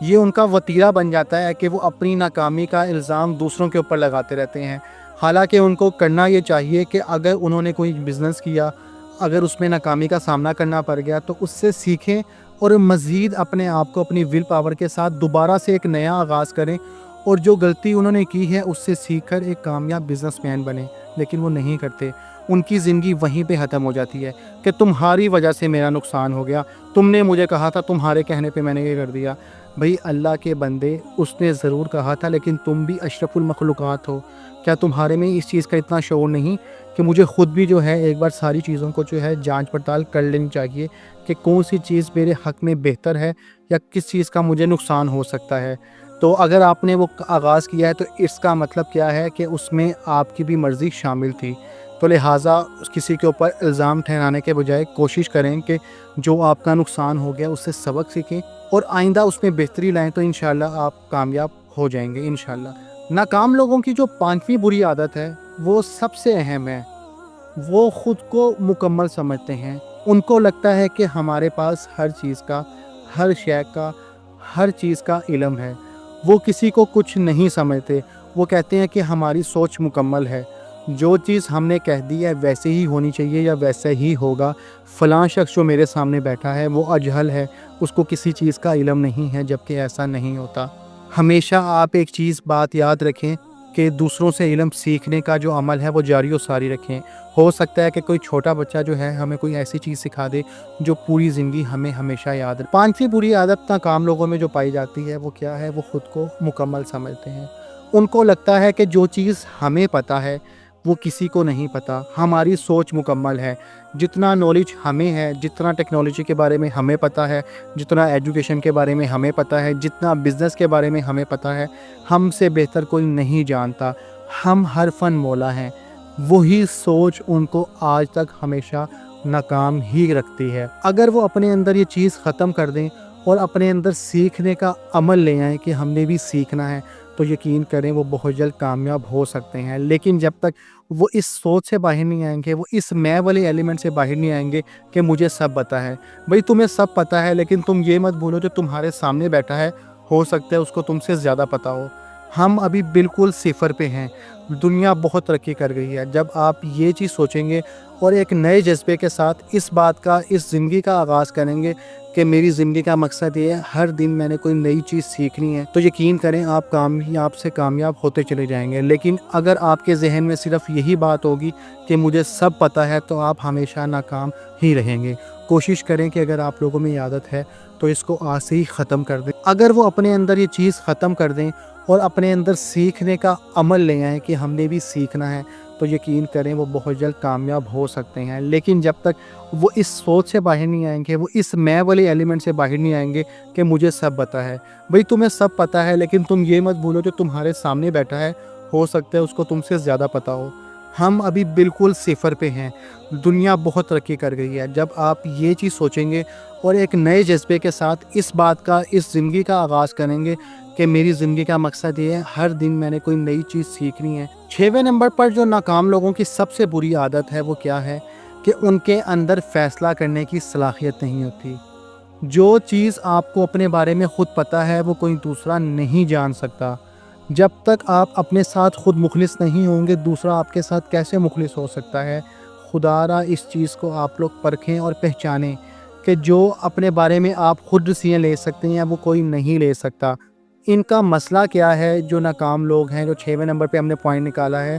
یہ ان کا وتیرہ بن جاتا ہے کہ وہ اپنی ناکامی کا الزام دوسروں کے اوپر لگاتے رہتے ہیں، حالانکہ ان کو کرنا یہ چاہیے کہ اگر انہوں نے کوئی بزنس کیا، اگر اس میں ناکامی کا سامنا کرنا پڑ گیا تو اس سے سیکھیں اور مزید اپنے آپ کو اپنی ول پاور کے ساتھ دوبارہ سے ایک نیا آغاز کریں، اور جو غلطی انہوں نے کی ہے اس سے سیکھ کر ایک کامیاب بزنس مین بنیں۔ لیکن وہ نہیں کرتے، ان کی زندگی وہیں پہ ختم ہو جاتی ہے کہ تمہاری وجہ سے میرا نقصان ہو گیا، تم نے مجھے کہا تھا، تمہارے کہنے پہ میں نے یہ کر دیا۔ بھئی اللہ کے بندے، اس نے ضرور کہا تھا، لیکن تم بھی اشرف المخلوقات ہو، کیا تمہارے میں اس چیز کا اتنا شعور نہیں کہ مجھے خود بھی جو ہے ایک بار ساری چیزوں کو جو ہے جانچ پڑتال کر لینی چاہیے کہ کون سی چیز میرے حق میں بہتر ہے یا کس چیز کا مجھے نقصان ہو سکتا ہے۔ تو اگر آپ نے وہ آغاز کیا ہے تو اس کا مطلب کیا ہے کہ اس میں آپ کی بھی مرضی شامل تھی۔ تو لہٰذا کسی کے اوپر الزام ٹھہرانے کے بجائے کوشش کریں کہ جو آپ کا نقصان ہو گیا اس سے سبق سیکھیں اور آئندہ اس میں بہتری لائیں، تو انشاءاللہ آپ کامیاب ہو جائیں گے انشاءاللہ۔ ناکام لوگوں کی جو 5ویں بری عادت ہے وہ سب سے اہم ہے۔ وہ خود کو مکمل سمجھتے ہیں، ان کو لگتا ہے کہ ہمارے پاس ہر چیز کا، ہر شے کا، ہر چیز کا علم ہے۔ وہ کسی کو کچھ نہیں سمجھتے، وہ کہتے ہیں کہ ہماری سوچ مکمل ہے، جو چیز ہم نے کہہ دی ہے ویسے ہی ہونی چاہیے یا ویسے ہی ہوگا۔ فلاں شخص جو میرے سامنے بیٹھا ہے وہ اجہل ہے، اس کو کسی چیز کا علم نہیں ہے، جبکہ ایسا نہیں ہوتا۔ ہمیشہ آپ ایک بات یاد رکھیں کہ دوسروں سے علم سیکھنے کا جو عمل ہے وہ جاری و ساری رکھیں۔ ہو سکتا ہے کہ کوئی چھوٹا بچہ جو ہے ہمیں کوئی ایسی چیز سکھا دے جو پوری زندگی ہمیں ہمیشہ یاد رہے۔ 5ویں بری عادت ناکام لوگوں میں جو پائی جاتی ہے وہ کیا ہے؟ وہ خود کو مکمل سمجھتے ہیں۔ ان کو لگتا ہے کہ جو چیز ہمیں پتہ ہے وہ کسی کو نہیں پتہ، ہماری سوچ مکمل ہے، جتنا نالج ہمیں ہے، جتنا ٹیکنالوجی کے بارے میں ہمیں پتہ ہے، جتنا ایجوکیشن کے بارے میں ہمیں پتہ ہے، جتنا بزنس کے بارے میں ہمیں پتہ ہے، ہم سے بہتر کوئی نہیں جانتا، ہم ہر فن مولا ہیں۔ وہی سوچ ان کو آج تک ہمیشہ ناکام ہی رکھتی ہے۔ اگر وہ اپنے اندر یہ چیز ختم کر دیں اور اپنے اندر سیکھنے کا عمل لے آئیں کہ ہم نے بھی سیکھنا ہے، تو یقین کریں وہ بہت جلد کامیاب ہو سکتے ہیں۔ لیکن جب تک وہ اس سوچ سے باہر نہیں آئیں گے، وہ اس میں والے ایلیمنٹ سے باہر نہیں آئیں گے کہ مجھے سب پتہ ہے، بھئی تمہیں سب پتہ ہے، لیکن تم یہ مت بھولو جو تمہارے سامنے بیٹھا ہے ہو سکتا ہے اس کو تم سے زیادہ پتہ ہو۔ ہم ابھی بالکل صفر پہ ہیں، دنیا بہت ترقی کر گئی ہے۔ جب آپ یہ چیز سوچیں گے اور ایک نئے جذبے کے ساتھ اس زندگی کا آغاز کریں گے کہ میری زندگی کا مقصد یہ ہے، ہر دن میں نے کوئی نئی چیز سیکھنی ہے، تو یقین کریں آپ کامیاب سے کامیاب ہوتے چلے جائیں گے۔ لیکن اگر آپ کے ذہن میں صرف یہی بات ہوگی کہ مجھے سب پتہ ہے، تو آپ ہمیشہ ناکام ہی رہیں گے۔ کوشش کریں کہ اگر آپ لوگوں میں یہ عادت ہے تو اس کو آج سے ہی ختم کر دیں۔ اگر وہ اپنے اندر یہ چیز ختم کر دیں اور اپنے اندر سیکھنے کا عمل لے آئیں کہ ہم نے بھی سیکھنا ہے، تو یقین کریں وہ بہت جلد کامیاب ہو سکتے ہیں۔ لیکن جب تک وہ اس سوچ سے باہر نہیں آئیں گے، وہ اس میں والے ایلیمنٹ سے باہر نہیں آئیں گے کہ مجھے سب پتہ ہے، بھئی تمہیں سب پتہ ہے، لیکن تم یہ مت بھولو جو تمہارے سامنے بیٹھا ہے ہو سکتا ہے اس کو تم سے زیادہ پتہ ہو۔ ہم ابھی بالکل صفر پہ ہیں، دنیا بہت ترقی کر گئی ہے۔ جب آپ یہ چیز سوچیں گے اور ایک نئے جذبے کے ساتھ اس زندگی کا آغاز کریں گے کہ میری زندگی کا مقصد یہ ہے، ہر دن میں نے کوئی نئی چیز سیکھنی ہے۔ 6ویں نمبر پر جو ناکام لوگوں کی سب سے بری عادت ہے وہ کیا ہے؟ کہ ان کے اندر فیصلہ کرنے کی صلاحیت نہیں ہوتی۔ جو چیز آپ کو اپنے بارے میں خود پتہ ہے وہ کوئی دوسرا نہیں جان سکتا۔ جب تک آپ اپنے ساتھ خود مخلص نہیں ہوں گے، دوسرا آپ کے ساتھ کیسے مخلص ہو سکتا ہے؟ خدا را اس چیز کو آپ لوگ پرکھیں اور پہچانیں کہ جو اپنے بارے میں آپ خود ڈیسیژن لے سکتے ہیں وہ کوئی نہیں لے سکتا۔ ان کا مسئلہ کیا ہے؟ جو ناکام لوگ ہیں، جو 6ویں نمبر پہ ہم نے پوائنٹ نکالا ہے،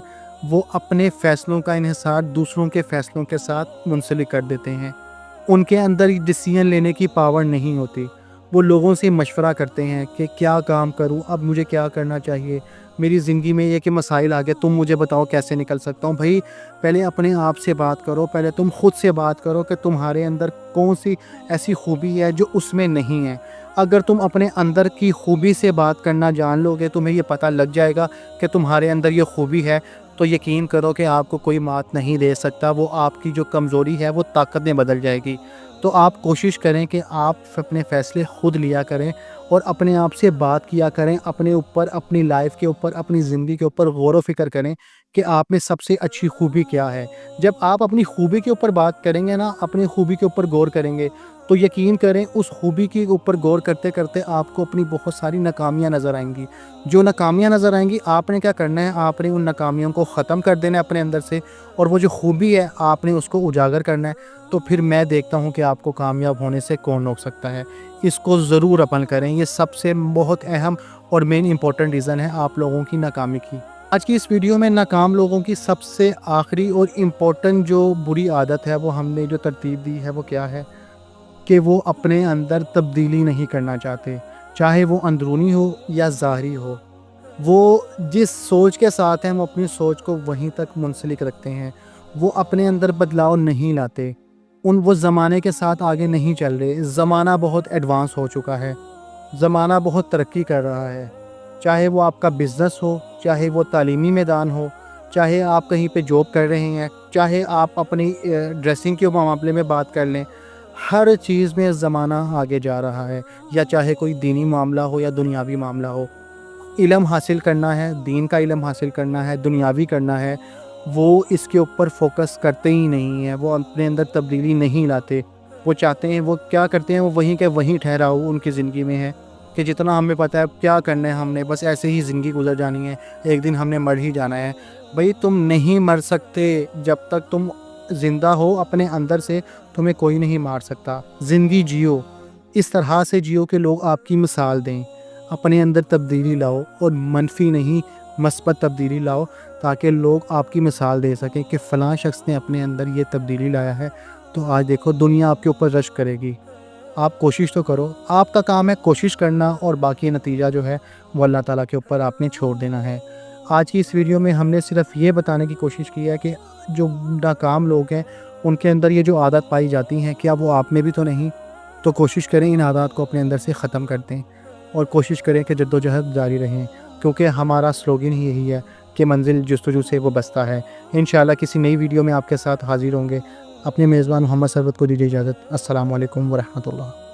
وہ اپنے فیصلوں کا انحصار دوسروں کے فیصلوں کے ساتھ منسلک کر دیتے ہیں۔ ان کے اندر ڈیسیژن لینے کی پاور نہیں ہوتی۔ وہ لوگوں سے مشورہ کرتے ہیں کہ کیا کام کروں، اب مجھے کیا کرنا چاہیے، میری زندگی میں یہ کہ مسائل آ گئے، تم مجھے بتاؤ کیسے نکل سکتا ہوں۔ بھائی پہلے اپنے آپ سے بات کرو، پہلے تم خود سے بات کرو کہ تمہارے اندر کون سی ایسی خوبی ہے جو اس میں نہیں ہے۔ اگر تم اپنے اندر کی خوبی سے بات کرنا جان لو گے، تمہیں یہ پتہ لگ جائے گا کہ تمہارے اندر یہ خوبی ہے، تو یقین کرو کہ آپ کو کوئی مات نہیں دے سکتا۔ وہ آپ کی جو کمزوری ہے وہ طاقت میں بدل جائے گی۔ تو آپ کوشش کریں کہ آپ اپنے فیصلے خود لیا کریں اور اپنے آپ سے بات کیا کریں، اپنے اوپر، اپنی لائف کے اوپر، اپنی زندگی کے اوپر غور و فکر کریں کہ آپ میں سب سے اچھی خوبی کیا ہے۔ جب آپ اپنی خوبی کے اوپر بات کریں گے نا، اپنی خوبی کے اوپر غور کریں گے، تو یقین کریں اس خوبی کے اوپر غور کرتے کرتے آپ کو اپنی بہت ساری ناکامیاں نظر آئیں گی۔ جو ناکامیاں نظر آئیں گی آپ نے کیا کرنا ہے، آپ نے ان ناکامیوں کو ختم کر دینا ہے اپنے اندر سے، اور وہ جو خوبی ہے آپ نے اس کو اجاگر کرنا ہے۔ تو پھر میں دیکھتا ہوں کہ آپ کو کامیاب ہونے سے کون روک سکتا ہے۔ اس کو ضرور عمل کریں، یہ سب سے بہت اہم اور مین امپورٹنٹ ریزن ہے آپ لوگوں کی ناکامی کی۔ آج کی اس ویڈیو میں ناکام لوگوں کی سب سے آخری اور امپورٹنٹ جو بری عادت ہے، وہ ہم نے جو ترتیب دی ہے وہ کیا ہے کہ وہ اپنے اندر تبدیلی نہیں کرنا چاہتے، چاہے وہ اندرونی ہو یا ظاہری ہو۔ وہ جس سوچ کے ساتھ ہیں وہ اپنی سوچ کو وہیں تک منسلک رکھتے ہیں، وہ اپنے اندر بدلاؤ نہیں لاتے، وہ زمانے کے ساتھ آگے نہیں چل رہے۔ زمانہ بہت ایڈوانس ہو چکا ہے، زمانہ بہت ترقی کر رہا ہے، چاہے وہ آپ کا بزنس ہو، چاہے وہ تعلیمی میدان ہو، چاہے آپ کہیں پہ جاب کر رہے ہیں، چاہے آپ اپنی ڈریسنگ کے معاملے میں بات کر لیں، ہر چیز میں زمانہ آگے جا رہا ہے، یا چاہے کوئی دینی معاملہ ہو یا دنیاوی معاملہ ہو۔ علم حاصل کرنا ہے، دین کا علم حاصل کرنا ہے، دنیاوی کرنا ہے، وہ اس کے اوپر فوکس کرتے ہی نہیں ہیں، وہ اپنے اندر تبدیلی نہیں لاتے۔ وہ چاہتے ہیں، وہ کیا کرتے ہیں، وہ وہیں کے وہیں ٹھہرا ہو ان کی زندگی میں ہے کہ جتنا ہمیں پتہ ہے کیا کرنا ہے، ہم نے بس ایسے ہی زندگی گزر جانی ہے، ایک دن ہم نے مر ہی جانا ہے۔ بھئی تم نہیں مر سکتے، جب تک تم زندہ ہو اپنے اندر سے تمہیں کوئی نہیں مار سکتا۔ زندگی جیو، اس طرح سے جیو کہ لوگ آپ کی مثال دیں، اپنے اندر تبدیلی لاؤ، اور منفی نہیں مثبت تبدیلی لاؤ، تاکہ لوگ آپ کی مثال دے سکیں کہ فلاں شخص نے اپنے اندر یہ تبدیلی لایا ہے، تو آج دیکھو دنیا آپ کے اوپر رشک کرے گی۔ آپ کوشش تو کرو، آپ کا کام ہے کوشش کرنا، اور باقی نتیجہ جو ہے وہ اللہ تعالیٰ کے اوپر آپ نے چھوڑ دینا ہے۔ آج کی اس ویڈیو میں ہم نے صرف یہ بتانے کی کوشش کی ہے کہ جو ناکام لوگ ہیں ان کے اندر یہ جو عادت پائی جاتی ہیں، کیا وہ آپ میں بھی تو نہیں؟ تو کوشش کریں ان عادات کو اپنے اندر سے ختم کر دیں، اور کوشش کریں کہ جدوجہد جاری رہیں، کیونکہ ہمارا سلوگن ہی یہی ہے کہ منزل جستجو سے وہ بستا ہے۔ انشاءاللہ کسی نئی ویڈیو میں آپ کے ساتھ حاضر ہوں گے۔ اپنے میزبان محمد ثروت کو دیجیے اجازت۔ السلام علیکم ورحمۃ اللہ۔